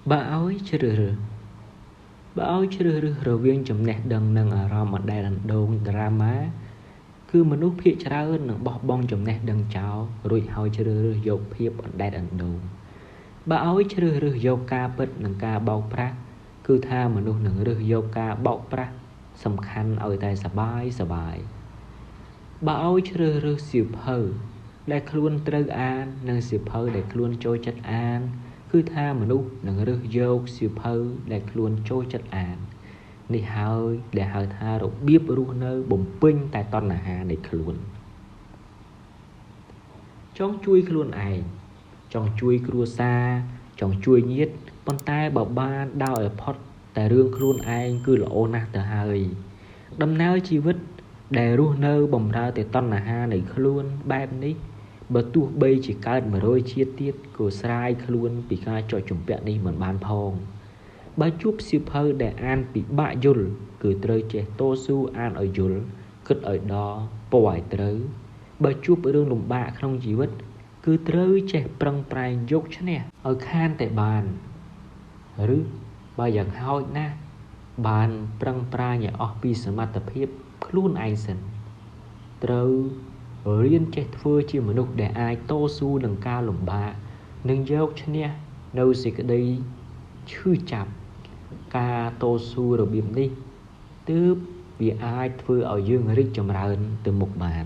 Bà ơi chứ rửa viên chùm nét đằng nâng ở rò mặt đài đàn đồn drama cứ mà nút phía trả ơn nâng bọc bong chùm nét đằng cháu rồi hỏi chứ rửa dọc phía mặt đài đàn đồn bà ơi chứ rửa dọc ca bật nâng ca bọc pra cứ tha mà nút nâng rửa dọc ca bọc pra sầm khăn ở tay sờ bài bà ơi chứ rửa xịp hờ đại luôn trơ an nâng xịp hờ đại luôn trôi chất an cứ tha mà nút nâng rửa dọc xịp hờ đại luôn trôi chất anนี่ហើយដែលហៅថារបៀបរស់នៅបំពេញតែតណ្ហានៃខ្លួនចង់ជួយខ្លួនឯងចង់ជួយគ្រួសារចង់ជួយញាតិប៉ុន្តែបើបានដោយឲ្យផុតតែរឿងខ្លួនឯងគឺល្អណាស់ទៅហើយដំណើរជីវិតដែលរស់នៅបំរើតែតណ្ហានៃខ្លួនបែបនេះបើទោះបីជាកើត100ជាតិទៀតក៏ស្រាយខ្លួនពីការចោទជំពាក់នេះមិនបានផងបើជួបសៀវភៅដែលអានពិបាកយល់គឺត្រូវចេះតស៊ូអានឲ្យយល់គិតឲ្យដល់ពណ៌ឲ្យត្រូវបើជួបរឿងលំបាកក្នុងជីវិតគឺត្រូវចេះប្រឹងប្រែងយកឈ្នះឲ្យខានតែបានឬបើយ៉ាងហោចណាស់បានប្រឹងប្រែងឲ្យអស់ពីសមត្ថភាពខ្លួនឯងសិនត្រូវរៀនចេះធ្វើជាមនុស្សដែលអាចតស៊ូនឹងការលំបាកនិងយកឈ្នះនៅសេចក្តីឈឺចាប់ការតស៊ូរបៀបនេះទើបវាអាចធ្វើឲ្យយើងរីកចម្រើនទៅមុខបាន